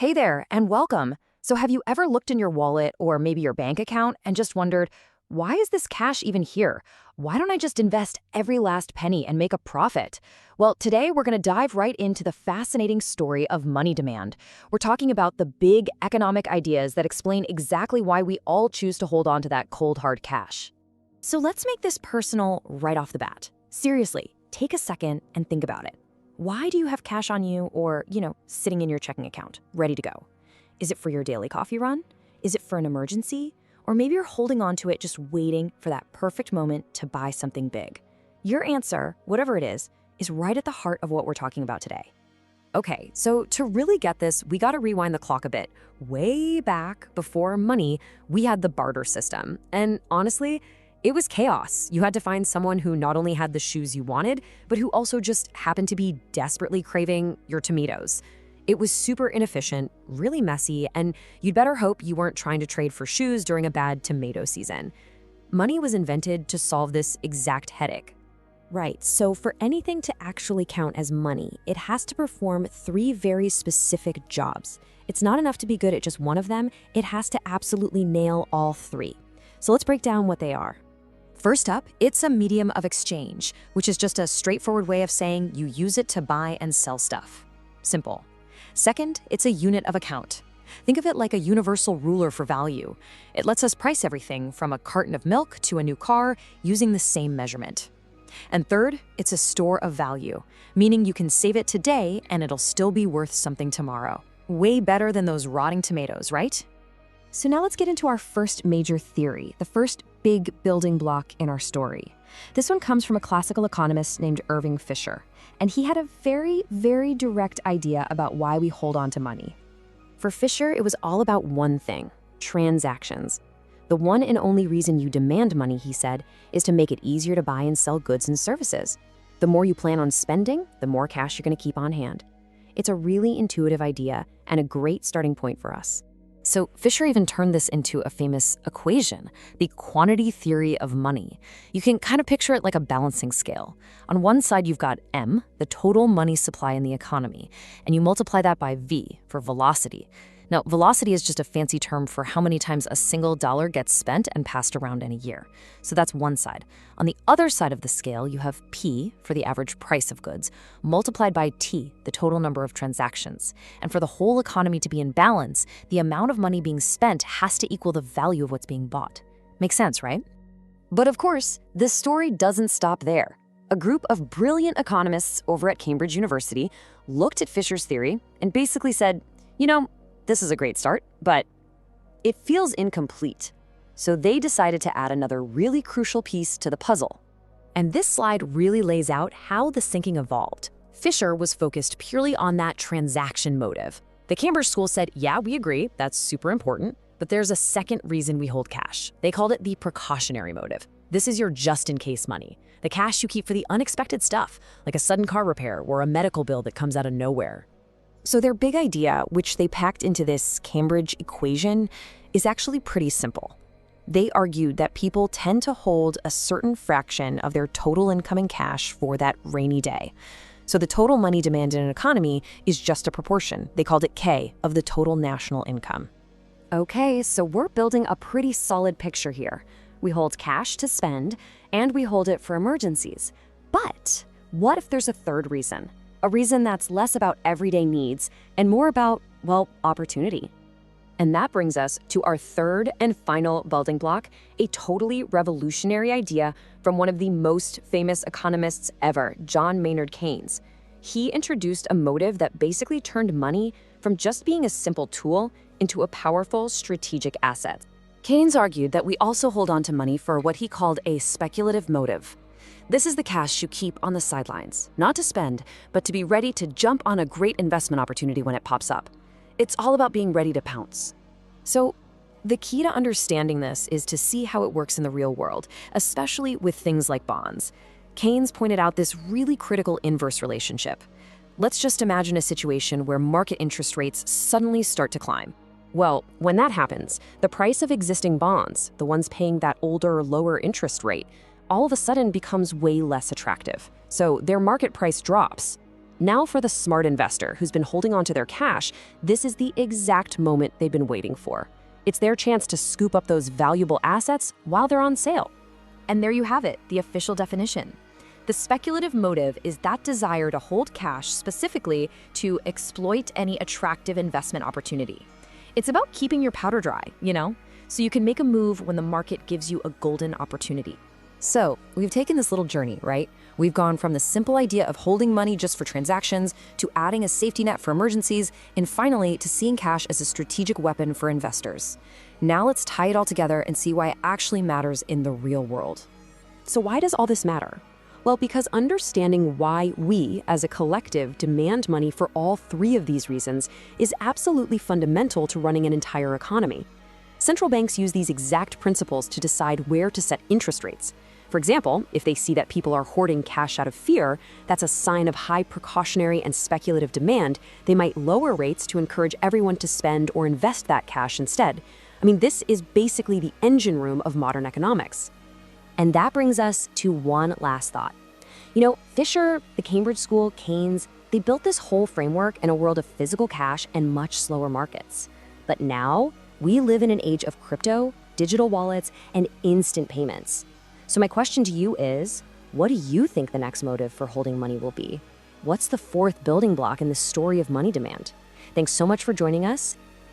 Hey there, and welcome. So, have you ever looked in your wallet or maybe your bank account and just wondered, why is this cash even here? Why don't I just invest every last penny and make a profit? Well, today we're going to dive right into the fascinating story of money demand. We're talking about the big economic ideas that explain exactly why we all choose to hold on to that cold, hard cash. So, let's make this personal right off the bat. Seriously, take a second and think about it. Why do you have cash on you or, sitting in your checking account, ready to go? Is it for your daily coffee run? Is it for an emergency? Or maybe you're holding on to it just waiting for that perfect moment to buy something big. Your answer, whatever it is right at the heart of what we're talking about today. Okay, so to really get this, we got to rewind the clock a bit. Way back before money, we had the barter system. And honestly, it was chaos. You had to find someone who not only had the shoes you wanted, but who also just happened to be desperately craving your tomatoes. It was super inefficient, really messy, and you'd better hope you weren't trying to trade for shoes during a bad tomato season. Money was invented to solve this exact headache. Right, so for anything to actually count as money, it has to perform three very specific jobs. It's not enough to be good at just one of them, it has to absolutely nail all three. So let's break down what they are. First up, it's a medium of exchange, which is just a straightforward way of saying you use it to buy and sell stuff. Simple. Second, it's a unit of account. Think of it like a universal ruler for value. It lets us price everything from a carton of milk to a new car using the same measurement. And third, it's a store of value, meaning you can save it today and it'll still be worth something tomorrow. Way better than those rotting tomatoes, right? So now let's get into our first major theory, the first big building block in our story. This one comes from a classical economist named Irving Fisher, and he had a very, very direct idea about why we hold on to money. For Fisher, it was all about one thing: transactions. The one and only reason you demand money, he said, is to make it easier to buy and sell goods and services. The more you plan on spending, the more cash you're going to keep on hand. It's a really intuitive idea and a great starting point for us. So Fisher even turned this into a famous equation, the quantity theory of money. You can kind of picture it like a balancing scale. On one side, you've got M, the total money supply in the economy, and you multiply that by V for velocity. Now, velocity is just a fancy term for how many times a single dollar gets spent and passed around in a year. So that's one side. On the other side of the scale, you have P for the average price of goods, multiplied by T, the total number of transactions. And for the whole economy to be in balance, the amount of money being spent has to equal the value of what's being bought. Makes sense, right? But of course, this story doesn't stop there. A group of brilliant economists over at Cambridge University looked at Fisher's theory and basically said, this is a great start, but it feels incomplete. So they decided to add another really crucial piece to the puzzle. And this slide really lays out how the thinking evolved. Fisher was focused purely on that transaction motive. The Cambridge school said, yeah, we agree, that's super important, but there's a second reason we hold cash. They called it the precautionary motive. This is your just-in-case money, the cash you keep for the unexpected stuff, like a sudden car repair or a medical bill that comes out of nowhere. So their big idea, which they packed into this Cambridge equation, is actually pretty simple. They argued that people tend to hold a certain fraction of their total income in cash for that rainy day. So the total money demand in an economy is just a proportion. They called it K of the total national income. Okay, so we're building a pretty solid picture here. We hold cash to spend, and we hold it for emergencies. But what if there's a third reason? A reason that's less about everyday needs and more about, opportunity. And that brings us to our third and final building block, a totally revolutionary idea from one of the most famous economists ever, John Maynard Keynes. He introduced a motive that basically turned money from just being a simple tool into a powerful strategic asset. Keynes argued that we also hold on to money for what he called a speculative motive. This is the cash you keep on the sidelines, not to spend, but to be ready to jump on a great investment opportunity when it pops up. It's all about being ready to pounce. So, the key to understanding this is to see how it works in the real world, especially with things like bonds. Keynes pointed out this really critical inverse relationship. Let's just imagine a situation where market interest rates suddenly start to climb. Well, when that happens, the price of existing bonds, the ones paying that older, lower interest rate, all of a sudden becomes way less attractive. So their market price drops. Now for the smart investor who's been holding onto their cash, this is the exact moment they've been waiting for. It's their chance to scoop up those valuable assets while they're on sale. And there you have it, the official definition. The speculative motive is that desire to hold cash specifically to exploit any attractive investment opportunity. It's about keeping your powder dry, so you can make a move when the market gives you a golden opportunity. So, we've taken this little journey, right? We've gone from the simple idea of holding money just for transactions to adding a safety net for emergencies, and finally to seeing cash as a strategic weapon for investors. Now let's tie it all together and see why it actually matters in the real world. So why does all this matter? Well, because understanding why we, as a collective, demand money for all three of these reasons is absolutely fundamental to running an entire economy. Central banks use these exact principles to decide where to set interest rates. For example, if they see that people are hoarding cash out of fear, that's a sign of high precautionary and speculative demand, they might lower rates to encourage everyone to spend or invest that cash instead. This is basically the engine room of modern economics. And that brings us to one last thought. Fisher, the Cambridge School, Keynes, they built this whole framework in a world of physical cash and much slower markets. But now, we live in an age of crypto, digital wallets, and instant payments. So my question to you is, what do you think the next motive for holding money will be? What's the fourth building block in the story of money demand? Thanks so much for joining us.